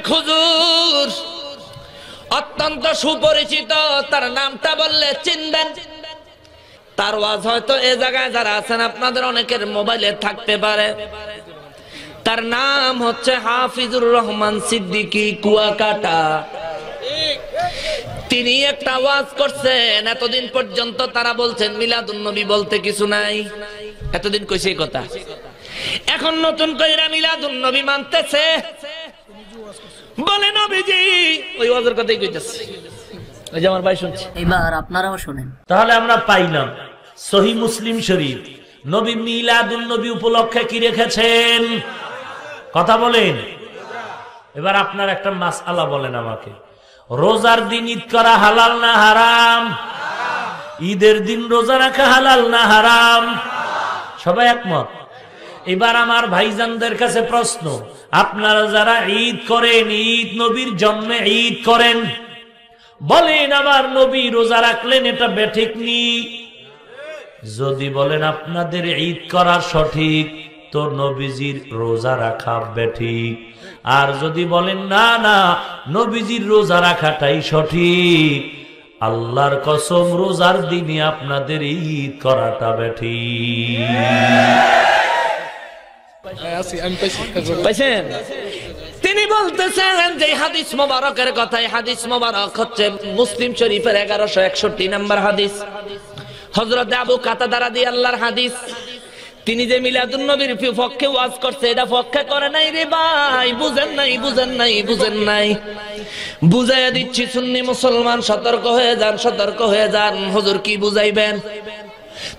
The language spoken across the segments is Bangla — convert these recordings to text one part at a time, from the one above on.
এক হুজুর অত্যন্ত সুপরিচিত, তার নামটা বললে চিনবেন। তার ওয়াজ হয়তো এই জায়গায় যারা আছেন আপনাদের অনেকের মোবাইলে থাকতে পারে। তার নাম হচ্ছে হাফিজুর রহমান সিদ্দিকী কুয়াকাটা। তিনি একটা ওয়াজ করছেন, এতদিন পর্যন্ত তারা বলছেন মিলাদুন নবী বলতে কিছু নাই, এতদিন কইছে এই কথা। এখন নতুন কইরা মিলাদুন নবী মানতেছে, বলে নবীজি ওই ওয়াজের কথাই কইতেছে। ওই যে আমার ভাই শুনছে, এবার আপনারাও শুনেন। তাহলে আমরা পাইলাম সহিহ মুসলিম শরীফ নবী মিলাদুন নবী উপলক্ষে কি রেখেছেন? কথা বলেন। এবার আপনার একটা মাসআলা বলেন আমাকে, রোজার দিন ঈদ করা হালাল না হারাম? ঈদের দিন রোজা রাখা হালাল না হারাম? সবাই একমত। এবার আমার ভাইজানদের কাছে প্রশ্ন, আপনারা যারা ঈদ করেন, ঈদ নবীর জন্মে ঈদ করেন, বলেন আমার নবী রোজা রাখলেন, এটা বেঠিক নি? যদি বলেন আপনাদের ঈদ করা সঠিক, তো নবীজির রোজা রাখা বেঠিক। আর যদি বলেন না না নবীজির রোজা রাখাটাই সঠিক, আল্লাহর কসম রোজার দিনে আপনাদের ঈদ করাটা বেঠিক। তিনি বলতেছেন যে হাদিস মোবারকের কথাই, হাদিস মোবারক হচ্ছে মুসলিম শরীফের 1161 নম্বর হাদিস, হযরত আবু কাতাদা রাদিয়াল্লাহু হাদিস। তিনি যে মিলাদুন নবীর পক্ষে ওয়াজ করছে, এটা পক্ষে করে নাই রে ভাই, বুঝেন নাই, বুঝেন নাই, বুঝেন নাই। বুঝাইয়া দিচ্ছি সুন্নি মুসলমান, সতর্ক হয়ে যান, সতর্ক হয়ে যান। হুজুর কি বুঝাইবেন?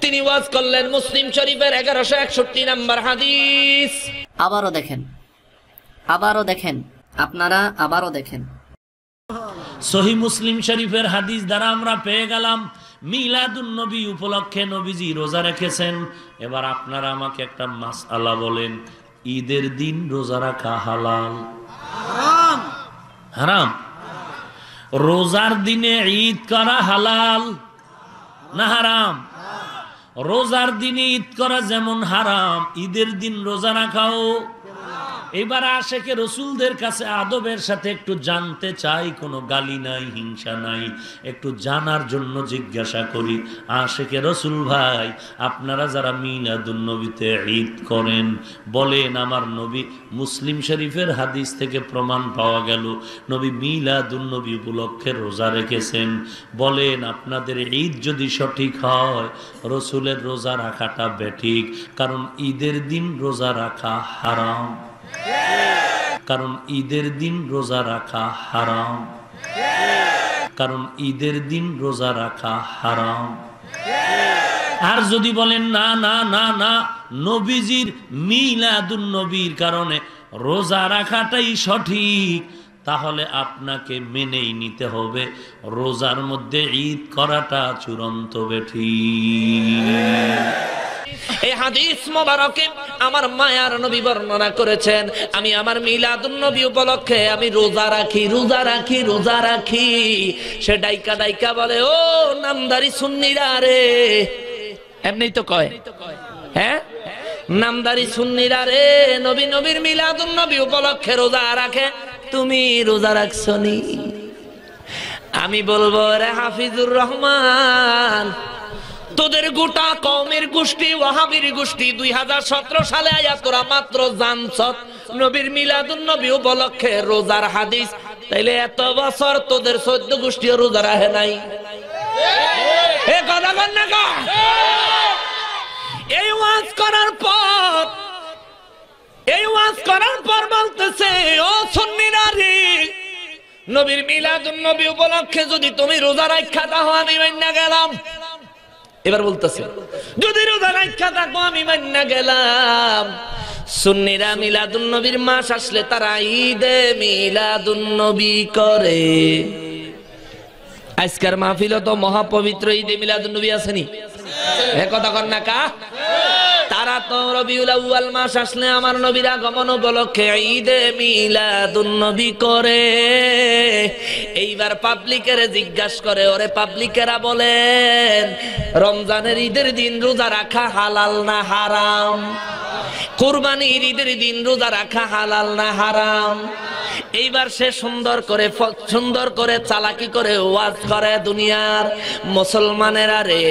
তিনি ওয়াজ করলেন মুসলিম শরীফের 1161 নম্বর হাদিস। আবারও দেখেন, আবারও দেখেন, আপনারা আবারও দেখেন। সহিহ মুসলিম শরীফের হাদিস দ্বারা আমরা পেয়ে গেলাম মিলাদুন নবী উপলক্ষে নবীজি রোজা রেখেছেন। এবার আপনারা আমাকে একটা মাসআলা বলেন, ঈদের দিন রোজা রাখা হালাল হারাম? হারাম। রোজার দিনে ঈদ করা হালাল না হারাম? রোজার দিনে ঈদ করা যেমন হারাম, ঈদের দিন রোজা রাখাও। এবার আশেকে রসুলদের কাছে আদবের সাথে একটু জানতে চাই, কোনো গালি নাই, হিংসা নাই, একটু জানার জন্য জিজ্ঞাসা করি, আশেকে রসুল ভাই আপনারা যারা মিলাদুন নবীতে ঈদ করেন, বলেন আমার নবী, মুসলিম শরীফের হাদিস থেকে প্রমাণ পাওয়া গেল নবী মিলাদুন নবী উপলক্ষে রোজা রেখেছেন, বলেন আপনাদের ঈদ যদি সঠিক হয় রসুলের রোজা রাখাটা বেঠিক, কারণ ঈদের দিন রোজা রাখা হারাম। কারণ ঈদের দিন রোজা রাখা হারাম, কারণ ঈদের দিন রোজা রাখা হারাম। আর যদি বলেন না না না না নবীজির মিলাদুন নবীর কারণে রোজা রাখাটাই সঠিক, তাহলে আপনাকে মেনেই নিতে হবে রোজার মধ্যে ঈদ করাটা চূড়ান্ত বেঠিক। এই হাদিস মোবারকে আমার মায়ার নবী বর্ণনা করেছেন, আমি আমার মিলাদুন নবী উপলক্ষে আমি রোজা রাখি, রোজা রাখি, রোজা রাখি। সে ডাইকা ডাইকা বলে, ও নামদারি সুন্নিরা রে, এমনি তো কয়, হ্যাঁ নামদারি সুন্নিরা রে, নবী নবীর মিলাদুন নবী উপলক্ষে রোজা রাখে, তুমি রোজা রাখছনি? আমি বলবো রে হাফিজুর রহমান, তোদের গোটা কওমের গোষ্ঠী ওয়াহাবির গোষ্ঠী 2017 সালে আয়া তোরা মাত্র জানছত নবীর মিলাদুন নবী উপলক্ষে রোজার হাদিস, তাইলে এত বছর তোদের 14 গোষ্ঠীও রোজা রাখে নাই। এ কথা বল না কা? এই ওয়াজ করার পর বলতেছে, ও সুন্নিরা রে, নবীর মিলাদুন নবী উপলক্ষে যদি তুমি রোজা রাখা তাও আমি মাইন্না গেলাম। এবার বলতেছে, যদি রোজা রাখা থাকো আমি মাইন্না গেলাম। সুন্নিরা মিলাদুন নবীর মাস আসলে তারা ঈদে মিলাদুন নবী করে। আজকের মাহফিল তো মহাপবিত্র ঈদে মিলাদুন নবী আসেনি, এ কথা কর না কা? তারা তো রবিউল আউয়াল মাস আসলে আমার নবীর আগমন উপলক্ষে ঈদে মিলাদুন নবী করে। এইবার পাবলিকের জিজ্ঞাসা করে, ওরে পাবলিকেরা বলেন রমজানের ঈদের দিন রোজা রাখা হালাল না হারাম? কুরবানির ঈদের দিন রোজা রাখা হালাল না হারাম? এইবার সে সুন্দর করে চালাকি করে ওয়াজ করে দুনিয়ার মুসলমানেরা রে,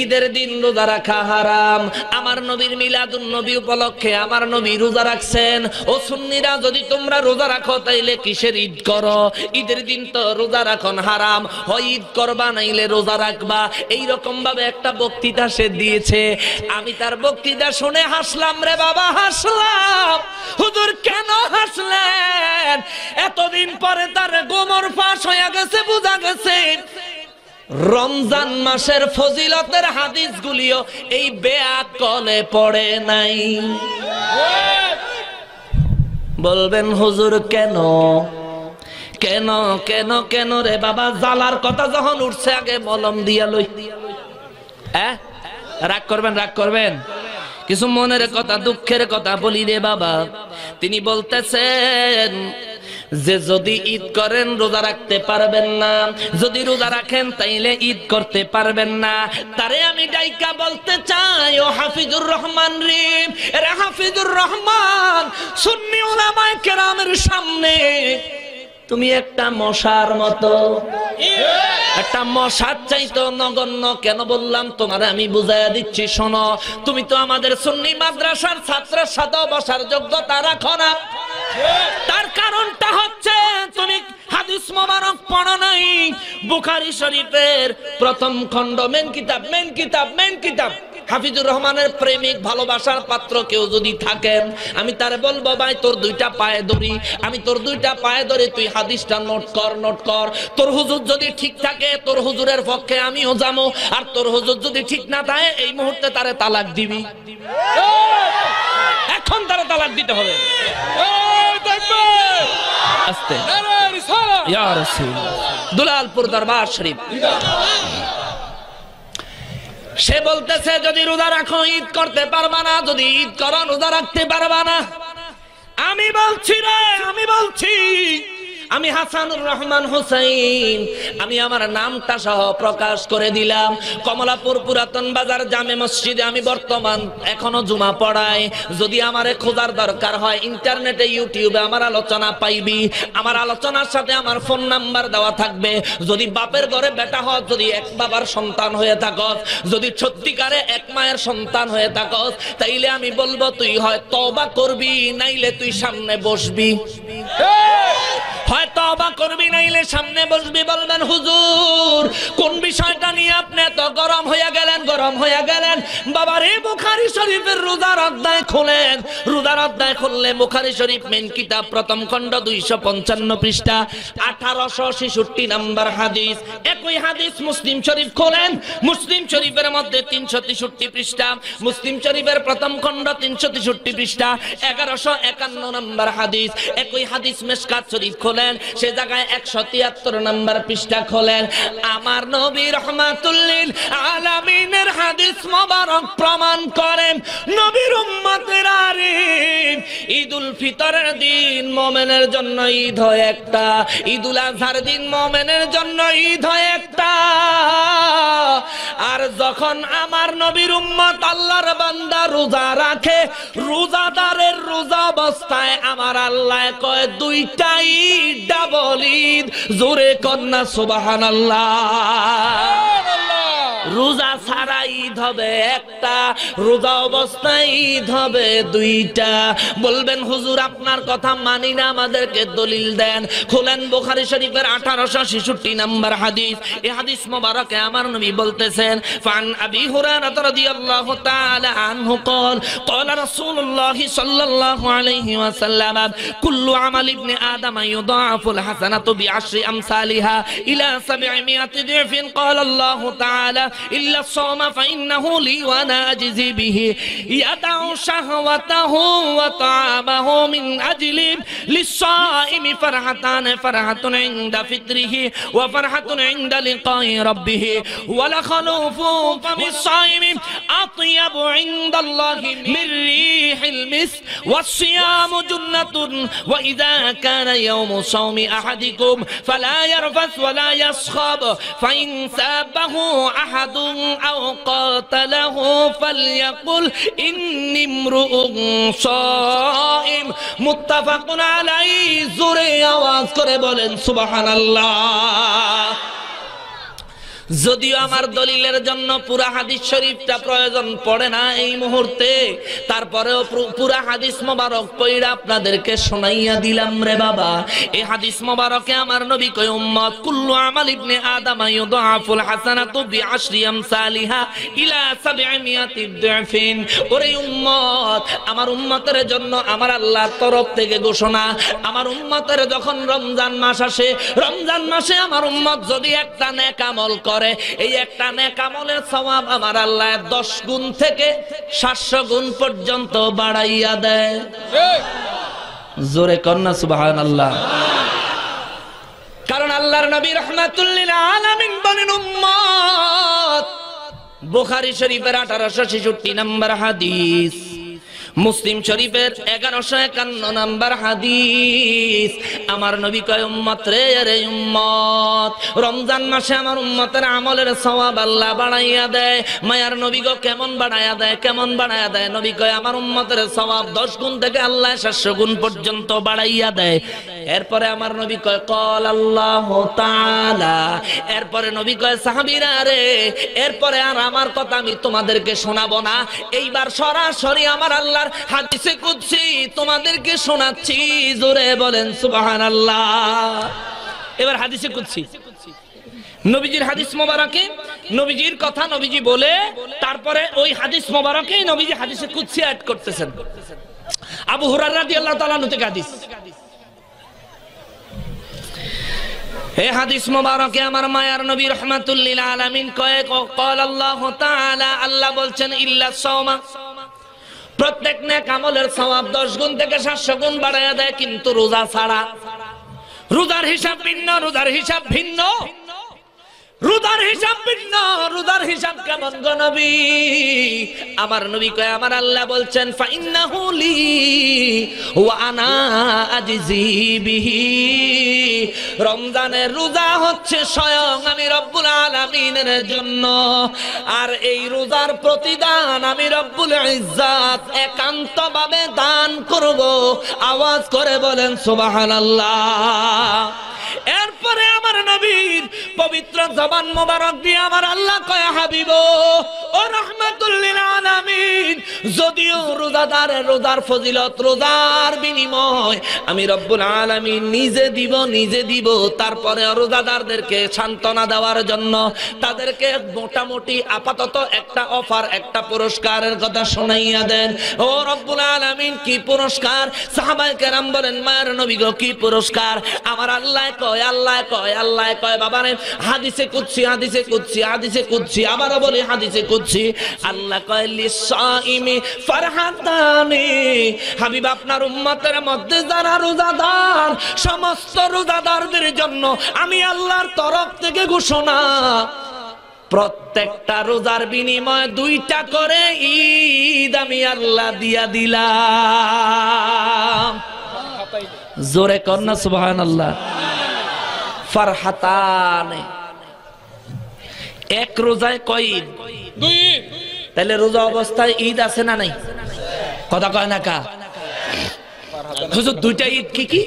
ঈদের দিন রোজা রাখা হারাম। আমার নবীর মিলাদুন নবী উপলক্ষে আমার নবী রোজা রাখছেন। ও সুন্নিরা, যদি তোমরা রোজা রাখো তাইলে কিসের ঈদ করো? ঈদের দিন তো রোজা রাখন হারাম, হয় ঈদ করবা নাইলে রোজা রাখবা। এইরকম ভাবে একটা বক্তৃতা সে দিয়েছে। আমি তার বক্তৃতা শুনে হাসলাম রে বাবা, হাসলাম। হুজুর কেন হাসলেন? এতদিন পরে তার গোমর ফাঁস হয়ে গেছে, বোঝা গেছে রমজান মাসের ফজিলতের হাদিসগুলিও এই বেআকলে পড়ে নাই। বলবেন হুজুর কেন কেন কেন কেন রে বাবা? জালার কথা যখন উঠছে আগে মলম দিয়া লই। রাগ করবেন, রাগ করবেন? কিছু মনের কথা, দুঃখের কথা বলি রে বাবা। তিনি বলতেছেন যে যদি ঈদ করেন রোজা রাখতে পারবেন না, যদি রোজা রাখেন তাইলে ঈদ করতে পারবেন না। তারে আমি ডাইকা বলতে চাই, ও হাফিজুর রহমান রে, এরে হাফিজুর রহমান, সুন্নি উলামায়ে কেরামের সামনে তুমি একটা মশার মতো, একটা মশার চাইতো নগণ্য। কেন বললাম তোমার আমি বুঝাইয়া দিচ্ছি, শোনো। তুমি তো আমাদের সুন্নি মাদ্রাসার ছাত্রের সাথে বসার যোগ্যতা রাখো না। তার কারণটা হচ্ছে তুমি হাদিস মোবারক পড়ো নাই। বুখারী শরীফের প্রথম খণ্ড, মেন কিতাব হাফিজুর রহমানের প্রেমিক ভালোবাসার পাত্র কেউ যদি থাকেন, আমি তারে বলবো ভাই তোর দুইটা পায়ে ধরি, আমি তোর দুইটা পায়ে ধরে তুই হাদিসটা নোট কর। তোর হুজুর যদি ঠিক থাকে তোর হুজুরের পক্ষে আমিও যাবো, আর তোর হুজুর যদি ঠিক না থাকে এই মুহূর্তে তারে তালাক দিবি। এখন তারে তালাক দিতে হবে। আস্তে ইয়া রাসূল, দুলালপুর দরবার শরীফ। সে বলতেছে যদি রোজা রাখো ঈদ করতে পারবা না, যদি ঈদ করো রোজা রাখতে পারবা না। আমি বলছি রে, আমি হাসানুর রহমান হুসাইন, আমি আমার নামটা সহ প্রকাশ করে দিলাম। কমলাপুর পুরাতন বাজার জামে মসজিদে আমি বর্তমান এখনো জুমা পড়াই। যদি আমারে খোঁজার দরকার হয় ইন্টারনেটে, ইউটিউবে আমার আলোচনা পাইবি। আমার আলোচনার সাথে আমার ফোন নাম্বার দেওয়া থাকবে। যদি বাপের ঘরে বেটা হস, যদি এক বাবার সন্তান হয়ে থাকস, যদি সত্যিকারে এক মায়ের সন্তান হয়ে থাকস, তাইলে আমি বলবো তুই হয় তওবা করবি নাইলে তুই সামনে বসবি। হয় তওবা করবি নাইলে সামনে বসবি। বলবেন হুজুর কোন বিষয়টা নিয়ে আপনি এত গরম হয়ে গেলেন? বাবারে বুখারী শরীফের রোজার অধ্যায় খোলেন। রোজার অধ্যায় খুললে বুখারী শরীফ মেন কিতাব প্রথম খণ্ড 255 পৃষ্ঠা 1866 নাম্বার হাদিস। একই হাদিস মুসলিম শরীফ খোলেন, মুসলিম শরীফের মধ্যে 363 পৃষ্ঠা, মুসলিম শরীফের প্রথম খণ্ড 363 পৃষ্ঠা 1151 নাম্বার হাদিস। একই হাদিস মিশকাত শরীফ খোলেন, সে জায়গায় 173 নাম্বার পৃষ্ঠা খোলেন। আমার নবী রাহমাতুল লিল আলামিনের হাদিস মোবারক প্রমাণ করেন নবীর উম্মতেরা রে, ঈদুল ফিতরের দিন মুমিনের জন্য ঈদ হয় একটা, ঈদুল আজহার দিন মুমিনের জন্য ঈদ হয় একটা। আর যখন আমার নবীর উম্মত আল্লাহর বান্দা রোজা রাখে, রোজাদারের রোজা অবস্থায় আমার আল্লাহ কয় দুইটা ঈদ, ডাবল ঈদ। জোরে কন্যা সুবহানাল্লাহ। রোজা ছাড়া ঈদ হবে একটা, রোজা অবস্থায় ঈদ হবে দুইটা। বলবেন হুজুর আপনার কথা মানি না, আমাদেরকে দলিল দেন। খোলেন বুখারী শরীফের 1866 নাম্বার হাদিস। এই হাদিস মোবারকে আমার নবী বলতেছেন, ফান আবি হুরায়রা রাদিয়াল্লাহু তাআলা আনহু قال قال رسول الله صلى الله عليه وسلم كل عمل ابن آدم يضاعف الحسنة بعشر أمثالها إلى 700 ضعف قال الله تعالى إلا الصوم فإنه لي وأنا أجزي به يدع شهوته وطعامه من أجل للصائم فرحتان، فرحة عند فطره وفرحة عند لقاء ربه ولخلوف فم الصائم أطيب عند الله من ريح المسك والصيام جنة وإذا كان يوم صوم أحدكم فلا يرفث ولا يصخب فإن سابه أحد আহাদুন আও কাতালাহু ফালইয়াকুল ইন্নী ইমরুউন সাইম। মুত্তাফাকুন আলাইহি। জোরে আওয়াজ করে বলেন সুবহানাল্লাহ। যদিও আমার দলিলের জন্য পুরা হাদিস শরীফটা প্রয়োজন পড়ে না এই মুহূর্তে, তারপরেও পুরা হাদিস মোবারক পড়া আপনাদেরকে শোনাইয়া দিলাম রে বাবা। এই হাদিস মোবারকে আমার নবী কয়, উম্মত কুল্লু আমাল ইবনে আদম ইউদাফুল হাসানাতু বিআশরি আমসালিহা ইলা 700 দুফিন। ওরে উম্মত, আমার উম্মতের জন্য আমার আল্লাহর তরফ থেকে ঘোষণা, আমার উম্মতের যখন রমজান মাস আসে, রমজান মাসে আমার উম্মত যদি একটা নেক আমল করে, এই একটা নেক আমলের সওয়াব আমার আল্লাহ 10 গুণ থেকে 700 গুণ পর্যন্ত বাড়াইয়া দেয়। জোরে কন্না সুবহানাল্লাহ। কারণ আল্লাহর নবী রাহমাতুল লিল আলামিন বলেন, উম্মত, বুখারী শরীফের 1866 নম্বর হাদিস, মুসলিম শরীফের 1151 নম্বর হাদিস, আমার নবী কয়, উম্মত রে, রে উম্মত, রমজান মাসে আমার উম্মতের আমলের সওয়াব আল্লাহ বাড়াইয়া দেয়। মায়ার নবী গো কেমন বাড়াইয়া দেয়, কেমন বাড়াইয়া দেয়? নবী কয়, আমার উম্মতের সওয়াব 10 গুণ থেকে আল্লাহ 700 গুণ পর্যন্ত বাড়াইয়া দেয়। এরপরে আমার নবী কয়, কল আল্লাহু তাআলা। এরপরে নবী কয়, সাহাবীরা রে, এরপরে আর আমার কথা আমি তোমাদেরকে শোনাবো না, এইবার সরাসরি আমার আল্লাহর হাদিসে কুদসি তোমাদেরকে শোনাচ্ছি। জোরে বলেন সুবহানাল্লাহ। এবার হাদিসে কুদসি, নবীজির হাদিস মোবারকে নবীজির কথা নবীজি বলে, তারপরে ওই হাদিস মোবারকে নবীজি হাদিসে কুদসি অ্যাড করতেছেন। আবু হুরায়রা রাদিয়াল্লাহু তাআলা আনহু থেকে হাদিস। এই হাদিস মোবারকে আমার মায়ার নবী রাহমাতুল লিল আলামিন কয়, ক্বাল আল্লাহু তাআলা, আল্লাহ বলছেন, ইল্লা সাওমা, প্রত্যেক নেক আমলের সওয়াব 10 গুণ থেকে 700 গুণ বাড়ায়া দেয়, কিন্তু রোজা ছাড়া। রোজার হিসাব ভিন্ন, রোজার হিসাব ভিন্ন, রোজার হিসাব ভিন্ন। রোজার হিসাব কেমন গো নবী? আমার নবী কয়, আমার আল্লাহ বলছেন, ফাইন্নাহু লি ওয়া আনা আজজি বিহি। রমজানের রোজা হচ্ছে স্বয়ং আমি রব্বুল আলামিনের জন্য, আর এই রোজার প্রতিদান আমি রব্বুল ইজ্জাত একান্তভাবে দান করব। আওয়াজ করে বলেন সুবহানাল্লাহ। এরপরে আমার নবীর পবিত্র জবান মোবারক দিয়ে আমার আল্লাহ কয়, হাবিব ও রাহমাতুল লিল আলামিন, যদিও রোজাদারের রোজার ফজিলত, রোজার বিনিময় আমি রব্বুল আলামিন নিজে দিব, নিজে দিব, তারপরে রোজাদারদেরকে সান্ত্বনা দেওয়ার জন্য তাদেরকে মোটামুটি আপাতত একটা অফার, একটা পুরস্কারের কথা শোনাইয়া দেন। ও রব্বুল আলামিন, কি পুরস্কার? সাহাবায়ে কেরাম বলেন, মায়ের নবী গো কি পুরস্কার? আমার আল্লাহ কয়, আল্লাহ কয়, আল্লাহ কয়, বাবারে হাদিসে কুদসি, হাদিসে কুদসি, হাদিসে কুদসি, আবারও বলি হাদিসে কুদসি। আল্লাহ কয়, লিসাইমি ফারহাতানি, হাবিব আপনার উম্মতের মধ্যে যারা রোজাদার, সমস্ত রোজাদারদের জন্য আমি আল্লাহর তরফ থেকে ঘোষণা, প্রত্যেকটা রোজার বিনিময়ে 2টা করে ঈদ আমি আল্লাহ দিয়া দিলাম। জোরে কন্না সুবহানাল্লাহ। ফারহাতানে, এক রোজায় কয় ঈদ? 2 ঈদ। তাহলে রোজা অবস্থায় ঈদ আছে না নাই? কথা কয় না কা? হুজুর 2টা ঈদ কি কি?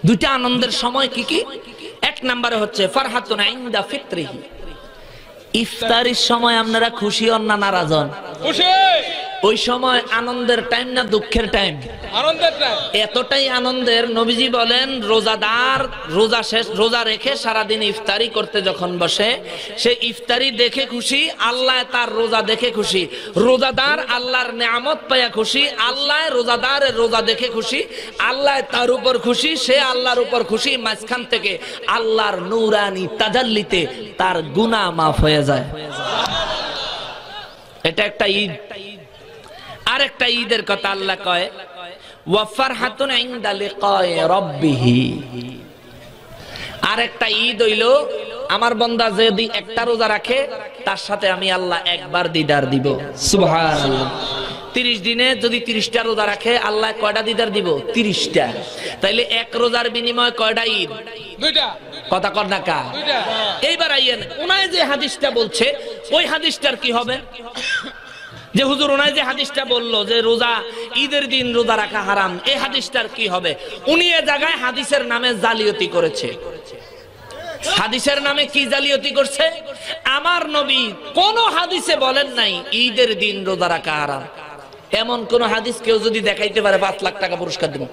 2টা আনন্দের সময় কি কি? 1 নম্বরে হচ্ছে ফারহাতুন ইনদা ফিত্রিহি, ইফতারির সময় আপনারা খুশি হন না নারাজ হন? খুশি। ওই সময় আনন্দের টাইম না দুঃখের টাইম? আনন্দের টাইম। এতটাই আনন্দের, নবীজি বলেন, রোজাদার রোজা শেষ, রোজা রেখে সারাদিন ইফতারি করতে যখন বসে, সে ইফতারি দেখে খুশি, আল্লাহ তার রোজা দেখে খুশি। রোজাদার আল্লাহর নিয়ামত পায়া খুশি, আল্লাহ রোজাদারের রোজা দেখে খুশি, আল্লাহ তার উপর খুশি, সে আল্লাহর উপর খুশি। মাঝখান থেকে আল্লাহর নূরানি তাজাল্লিতে তার গুনাহ মাফ হয়ে যায়। এটা একটা ঈদ। আর একটা ঈদের কথা আল্লাহ কয়, ওয়া ফারহাতুন ইনদা লিকায়ে রাব্বিহি। আর একটা ঈদ হইল আমার বান্দা যদি একটা রোজা রাখে, তার সাথে আমি আল্লাহ একবার দিদার দিব। সুবহানাল্লাহ। 30 দিনে যদি 30টা রোজা রাখে, আল্লাহ কয়টা দিদার দিব? 30টা। তাইলে এক রোজার বিনিময়ে কয়টা ঈদ? 2টা। কথা কর না কা? এইবার আইয়েন উনায় যে হাদিসটা বলছে ওই হাদিসটার কি হবে? যে হুজুর উনায় যে হাদিসটা বললো যে রোজা ঈদের দিন রোজা রাখা হারাম, এই হাদিসটার কি হবে? উনি এ জায়গায় হাদিসের নামে জালিয়াতি করেছে। হাদিসের নামে কি জালিয়াতি করছে? আমার নবী কোন হাদিসে বলেন নাই ঈদের দিন রোজা রাখা হারাম। এমন কোন হাদিস কেউ যদি দেখাইতে পারে 5 লাখ টাকা পুরস্কার দেব।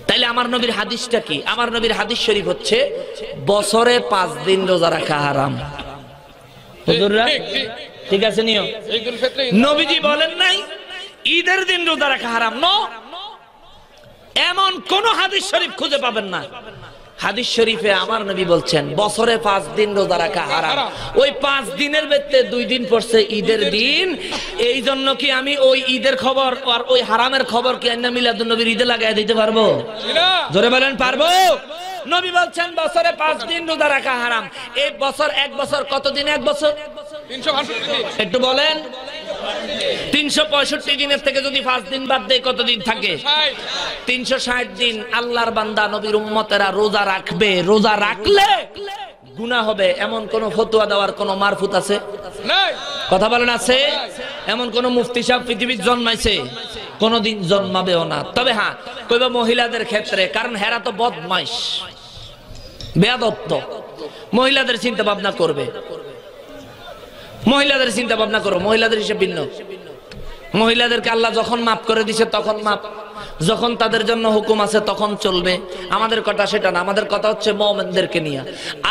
তাইলে আমার নবীর হাদিসটা কি? আমার নবীর হাদিস শরীফ হচ্ছে বছরে 5 দিন রোজা রাখা হারাম। হুজুররা ঠিক আছে নিও, নবীজি বলেন নাই ঈদের দিন রোজা রাখা হারাম। এমন কোন হাদিস শরীফ খুঁজে পাবেন না। হাদিস শরীফে আমার নবী বলছেন বছরে 5 দিন রোজা রাখা হারাম। ওই 5 দিনের ভিতরে 2 দিন পড়ছে ঈদের দিন। এই জন্য কি আমি ওই ঈদের খবর আর ওই হারামের খবর কি আইনা মিলাদুন নবীর ঈদে লাগাই দিতে পারবো? জোরে বলেন পারবো? নবী বলছেন বছরে 5 দিন রোজা রাখা হারাম। এই বছর, এক বছর কত দিন? এক বছর 365 দিন। একটু বলেন 365 দিনের থেকে যদি 5 দিন বাদ দেয় কত দিন থাকে? 360 দিন। আল্লাহর বান্দা নবীর উম্মতেরা রোজা রাখবে। রোজা রাখলে গুনাহ হবে এমন কোন ফতোয়া দেওয়ার কোন মারফুত আছে? নাই। কথা বলেন আছে? এমন কোন মুফতি সাহেব পৃথিবীর জন্মাইছে? কোনদিন জন্মাবেও না। তবে হ্যাঁ কইবা মহিলাদের ক্ষেত্রে, কারণ হেরা তো বদমাইশ বেয়াদব, তো মহিলাদের চিন্তা ভাবনা করবে। মহিলাদের চিন্তা ভাবনা করো, মহিলাদের হিসেব ভিন্ন। মহিলাদেরকে আল্লাহ যখন মাফ করে দিছে তখন মাফ, যখন তাদের জন্য হুকুম আছে তখন চলবে। আমাদের কথা সেটা না, আমাদের কথা হচ্ছে মুমিনদেরকে নিয়ে।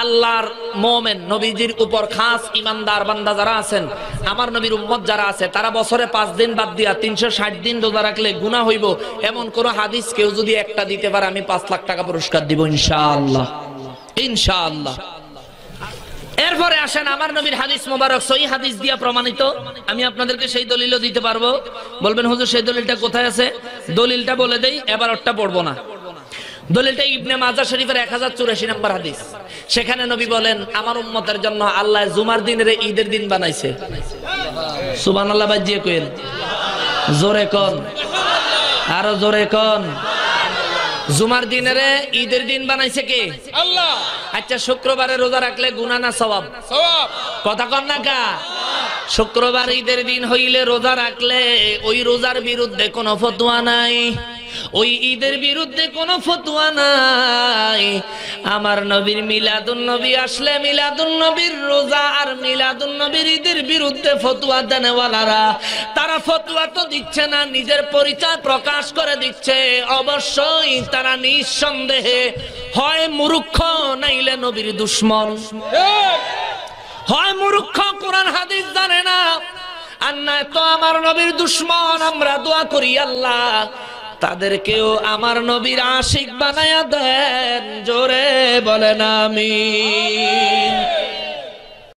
আল্লাহর মুমিন নবীজির উপর খাস ইমানদার বান্দা যারা আছেন, আমার নবীর উম্মত যারা আছে, তারা বছরে 5 দিন বাদ দিয়া 360 দিন রোজা রাখলে গুনাহ হইব এমন কোন হাদিস কেউ যদি একটা দিতে পারে আমি 5 লাখ টাকা পুরস্কার দিব ইনশাআল্লাহ, ইনশাআল্লাহ। এরপরে আসেন আমার নবীর হাদিস মোবারক সহিহ হাদিস দিয়া প্রমাণিত। আমি আপনাদেরকে সেই দলিলও দিতে পারবো। বলবেন হুজুর সেই দলিলটা কোথায় আছে? দলিলটা বলে দেই, এবার ওটা পড়বো না। দলিলটা ইবনে মাজাহ শরীফের 1084 নম্বর হাদিস। সেখানে নবী বলেন আমার উম্মতের জন্য আল্লাহ জুমার দিনের ঈদের দিন বানাইছে। সুবহানাল্লাহ বাজিয়ে কইন, জোরে কোন, আরো জোরে কোন। জুমার দিনের ঈদের দিন বানাইছে কে? আল্লাহ। আচ্ছা শুক্রবারে রোজা রাখলে গুনাহ না সওয়াব? সওয়াব। কথা কন না কা? শুক্রবার ঈদের দিন হইলে রোজা রাখলে ওই রোজার বিরুদ্ধে কোনো ফতোয়া নাই, ওই ঈদের বিরুদ্ধে কোনো ফতোয়া নাই। আমার নবীর মিলাদুন নবী আসলে মিলাদুন নবীর রোজা আর মিলাদুন নবীর ঈদের বিরুদ্ধে ফতোয়া দেনেওয়ালারা, তারা ফতোয়া তো দিচ্ছে না, নিজের পরিচয় প্রকাশ করে দিচ্ছে। অবশ্যই তারা নিঃসন্দেহে হয় মূর্খ নাইলে নবীর দুশমন, হয় মূর্খ কোরআন হাদিস জানে না, আর নয় তো আমার নবীর দুশমন। আমরা দোয়া করি আল্লাহ তাদেরকেও আমার নবীর আশিক বানায়া দেন। জোরে বলেন আমিন।